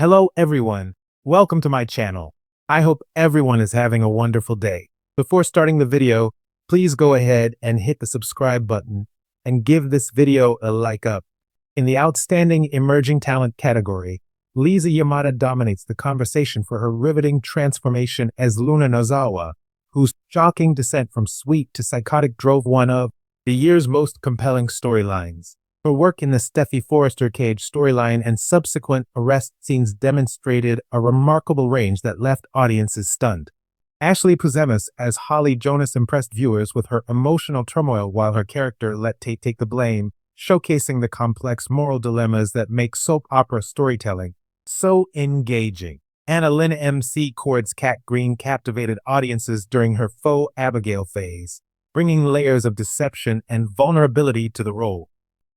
Hello everyone, welcome to my channel. I hope everyone is having a wonderful day. Before starting the video, please go ahead and hit the subscribe button and give this video a like up. In the Outstanding Emerging Talent category, Lisa Yamada dominates the conversation for her riveting transformation as Luna Nozawa, whose shocking descent from sweet to psychotic drove one of the year's most compelling storylines. Her work in the Steffi Forrester cage storyline and subsequent arrest scenes demonstrated a remarkable range that left audiences stunned. Ashley Puzemis as Holly Jonas impressed viewers with her emotional turmoil while her character let Tate take the blame, showcasing the complex moral dilemmas that make soap opera storytelling so engaging. Anna Lynn MC Cord's Cat Green captivated audiences during her faux Abigail phase, bringing layers of deception and vulnerability to the role.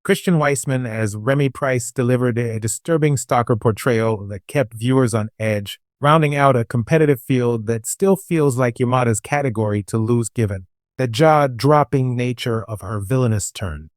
Christian Weissman as Remy Price delivered a disturbing stalker portrayal that kept viewers on edge, rounding out a competitive field that still feels like Yamada's category to lose given the jaw-dropping nature of her villainous turn.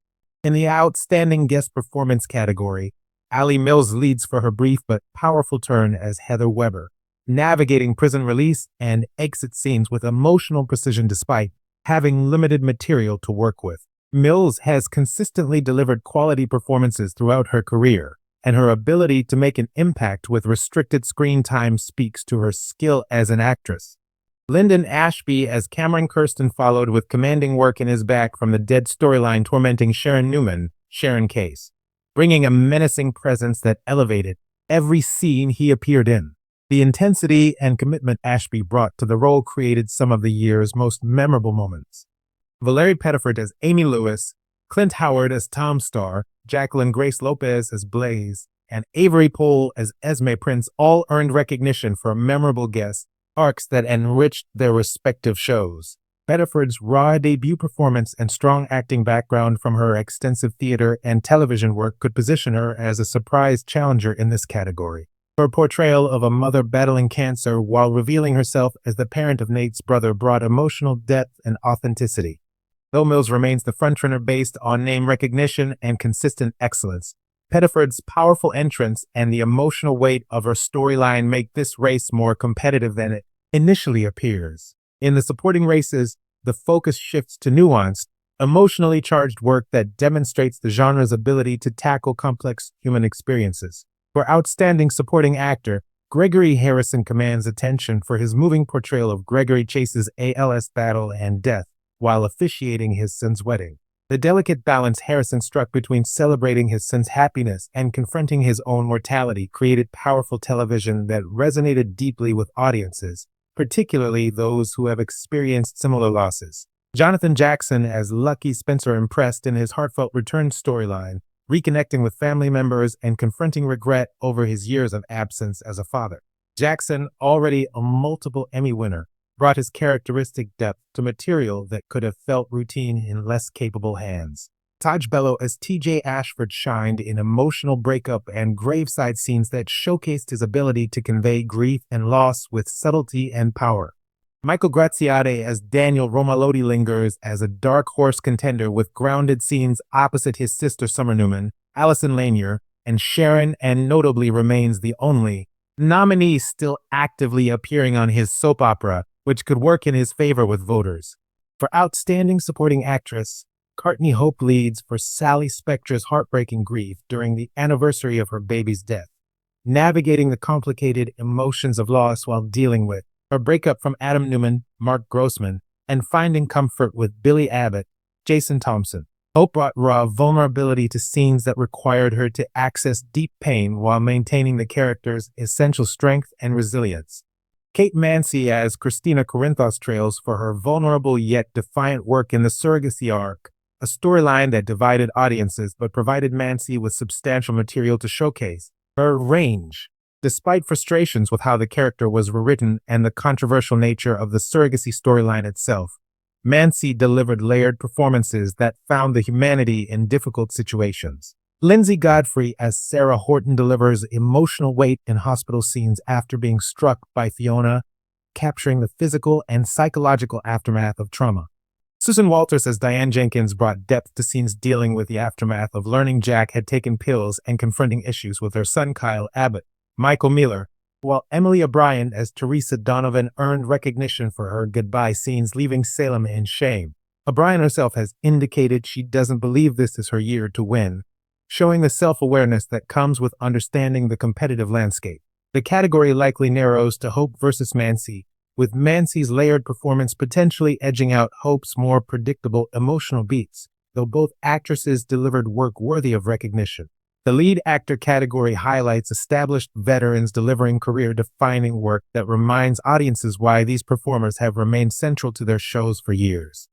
In the Outstanding Guest Performance category, Ali Mills leads for her brief but powerful turn as Heather Weber, navigating prison release and exit scenes with emotional precision despite having limited material to work with. Mills has consistently delivered quality performances throughout her career, and her ability to make an impact with restricted screen time speaks to her skill as an actress. Lyndon Ashby as Cameron Kirsten followed with commanding work in his back from the Dead storyline tormenting Sharon Newman, Sharon Case, bringing a menacing presence that elevated every scene he appeared in. The intensity and commitment Ashby brought to the role created some of the year's most memorable moments. Valerie Pettiford as Amy Lewis, Clint Howard as Tom Starr, Jacqueline Grace Lopez as Blaze, and Avery Pohl as Esme Prince all earned recognition for memorable guest arcs that enriched their respective shows. Pettiford's raw debut performance and strong acting background from her extensive theater and television work could position her as a surprise challenger in this category. Her portrayal of a mother battling cancer while revealing herself as the parent of Nate's brother brought emotional depth and authenticity. Though Mills remains the frontrunner based on name recognition and consistent excellence, Pettiford's powerful entrance and the emotional weight of her storyline make this race more competitive than it initially appears. In the supporting races, the focus shifts to nuanced, emotionally charged work that demonstrates the genre's ability to tackle complex human experiences. For Outstanding Supporting Actor, Gregory Harrison commands attention for his moving portrayal of Gregory Chase's ALS battle and death while officiating his son's wedding. The delicate balance Harrison struck between celebrating his son's happiness and confronting his own mortality created powerful television that resonated deeply with audiences, particularly those who have experienced similar losses. Jonathan Jackson as Lucky Spencer impressed in his heartfelt return storyline, reconnecting with family members and confronting regret over his years of absence as a father. Jackson, already a multiple Emmy winner, brought his characteristic depth to material that could have felt routine in less capable hands. Taj Bello as TJ Ashford shined in emotional breakup and graveside scenes that showcased his ability to convey grief and loss with subtlety and power. Michael Graziade as Daniel Romalotti lingers as a dark horse contender with grounded scenes opposite his sister Summer Newman, Allison Lanier, and Sharon, and notably remains the only nominee still actively appearing on his soap opera, which could work in his favor with voters. For Outstanding Supporting Actress, Courtney Hope leads for Sally Spector's heartbreaking grief during the anniversary of her baby's death, navigating the complicated emotions of loss while dealing with her breakup from Adam Newman, Mark Grossman, and finding comfort with Billy Abbott, Jason Thompson. Hope brought raw vulnerability to scenes that required her to access deep pain while maintaining the character's essential strength and resilience. Kate Mansi as Christina Corinthos trails for her vulnerable yet defiant work in the surrogacy arc, a storyline that divided audiences but provided Mansi with substantial material to showcase her range. Despite frustrations with how the character was rewritten and the controversial nature of the surrogacy storyline itself, Mansi delivered layered performances that found the humanity in difficult situations. Lindsay Godfrey as Sarah Horton delivers emotional weight in hospital scenes after being struck by Fiona, capturing the physical and psychological aftermath of trauma. Susan Walters as Diane Jenkins brought depth to scenes dealing with the aftermath of learning Jack had taken pills and confronting issues with her son Kyle Abbott, Michael Miller, while Emily O'Brien as Teresa Donovan earned recognition for her goodbye scenes, leaving Salem in shame. O'Brien herself has indicated she doesn't believe this is her year to win, showing the self-awareness that comes with understanding the competitive landscape. The category likely narrows to Hope versus Mancy, with Mancy's layered performance potentially edging out Hope's more predictable emotional beats, though both actresses delivered work worthy of recognition. The lead actor category highlights established veterans delivering career-defining work that reminds audiences why these performers have remained central to their shows for years.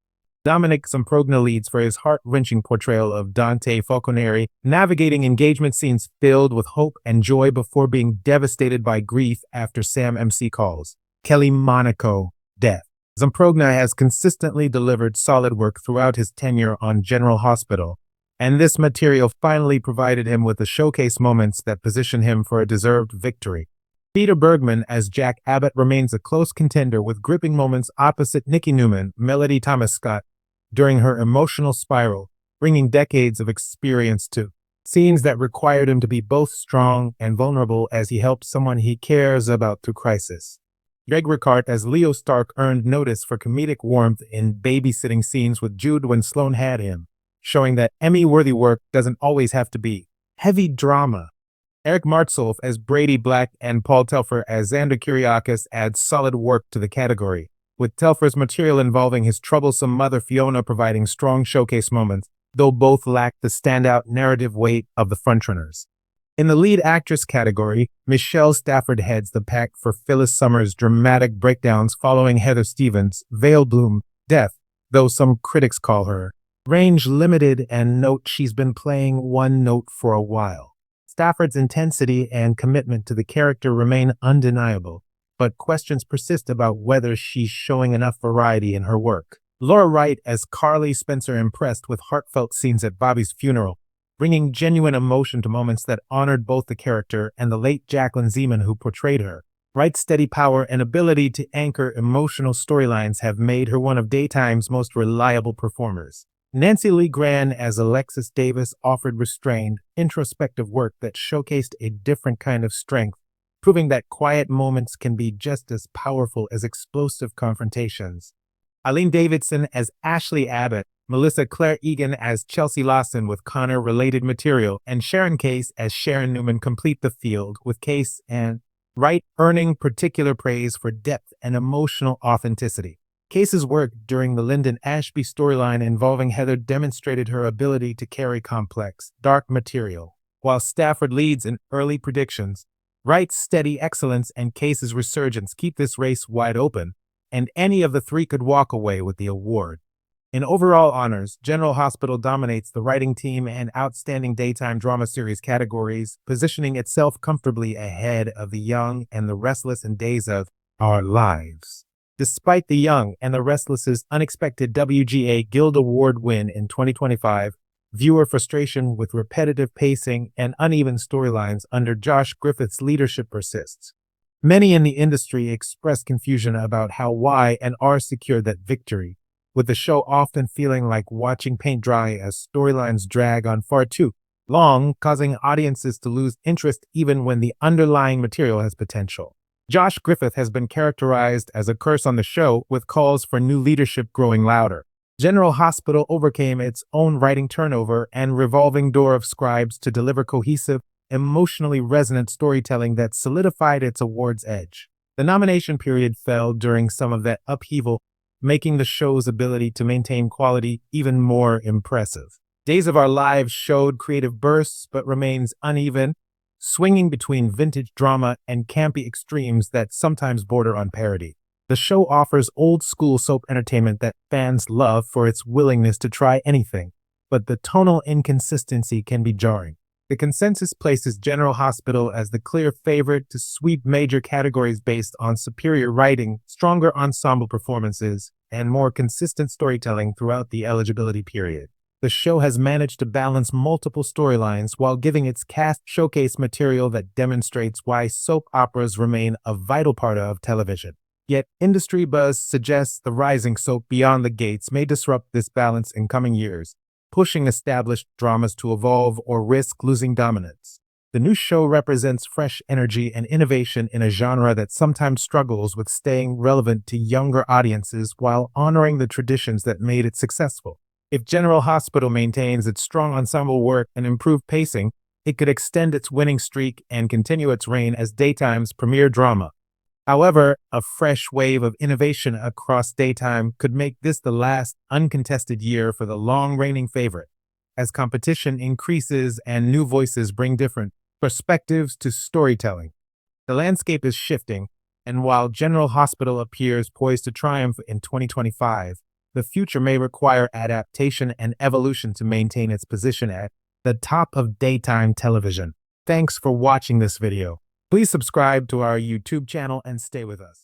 Dominic Zamprogna leads for his heart-wrenching portrayal of Dante Falconeri, navigating engagement scenes filled with hope and joy before being devastated by grief after Sam MC calls Kelly Monaco death. Zamprogna has consistently delivered solid work throughout his tenure on General Hospital, and this material finally provided him with the showcase moments that position him for a deserved victory. Peter Bergman as Jack Abbott remains a close contender with gripping moments opposite Nikki Newman, Melody Thomas Scott, during her emotional spiral, bringing decades of experience to scenes that required him to be both strong and vulnerable as he helped someone he cares about through crisis. Greg Ricart as Leo Stark earned notice for comedic warmth in babysitting scenes with Jude when Sloane had him, showing that Emmy-worthy work doesn't always have to be heavy drama. Eric Martsolf as Brady Black and Paul Telfer as Xander Kyriakis adds solid work to the category, with Telfer's material involving his troublesome mother Fiona providing strong showcase moments, though both lack the standout narrative weight of the frontrunners. In the lead actress category, Michelle Stafford heads the pack for Phyllis Summers' dramatic breakdowns following Heather Stevens' Veil Bloom death, though some critics call her range limited and note she's been playing one note for a while. Stafford's intensity and commitment to the character remain undeniable, but questions persist about whether she's showing enough variety in her work. Laura Wright as Carly Spencer impressed with heartfelt scenes at Bobby's funeral, bringing genuine emotion to moments that honored both the character and the late Jacqueline Zeman who portrayed her. Wright's steady power and ability to anchor emotional storylines have made her one of daytime's most reliable performers. Nancy Lee Grahn as Alexis Davis offered restrained, introspective work that showcased a different kind of strength, proving that quiet moments can be just as powerful as explosive confrontations. Eileen Davidson as Ashley Abbott, Melissa Claire Egan as Chelsea Lawson with Connor-related material, and Sharon Case as Sharon Newman complete the field, with Case and Wright earning particular praise for depth and emotional authenticity. Case's work during the Lyndon Ashby storyline involving Heather demonstrated her ability to carry complex, dark material. While Stafford leads in early predictions, Wright's steady excellence and Case's resurgence keep this race wide open, and any of the three could walk away with the award. In overall honors, General Hospital dominates the writing team and Outstanding Daytime Drama Series categories, positioning itself comfortably ahead of The Young and the Restless in Days of Our Lives. Despite The Young and the Restless's unexpected WGA Guild Award win in 2025, viewer frustration with repetitive pacing and uneven storylines under Josh Griffith's leadership persists. Many in the industry express confusion about how Y and R secured that victory, with the show often feeling like watching paint dry as storylines drag on far too long, causing audiences to lose interest even when the underlying material has potential. Josh Griffith has been characterized as a curse on the show, with calls for new leadership growing louder. General Hospital overcame its own writing turnover and revolving door of scribes to deliver cohesive, emotionally resonant storytelling that solidified its awards edge. The nomination period fell during some of that upheaval, making the show's ability to maintain quality even more impressive. Days of Our Lives showed creative bursts but remains uneven, swinging between vintage drama and campy extremes that sometimes border on parody. The show offers old-school soap entertainment that fans love for its willingness to try anything, but the tonal inconsistency can be jarring. The consensus places General Hospital as the clear favorite to sweep major categories based on superior writing, stronger ensemble performances, and more consistent storytelling throughout the eligibility period. The show has managed to balance multiple storylines while giving its cast showcase material that demonstrates why soap operas remain a vital part of television. Yet, industry buzz suggests the rising soap Beyond the Gates may disrupt this balance in coming years, pushing established dramas to evolve or risk losing dominance. The new show represents fresh energy and innovation in a genre that sometimes struggles with staying relevant to younger audiences while honoring the traditions that made it successful. If General Hospital maintains its strong ensemble work and improved pacing, it could extend its winning streak and continue its reign as daytime's premier drama. However, a fresh wave of innovation across daytime could make this the last uncontested year for the long-reigning favorite. As competition increases and new voices bring different perspectives to storytelling, the landscape is shifting, and while General Hospital appears poised to triumph in 2025, the future may require adaptation and evolution to maintain its position at the top of daytime television. Thanks for watching this video. Please subscribe to our YouTube channel and stay with us.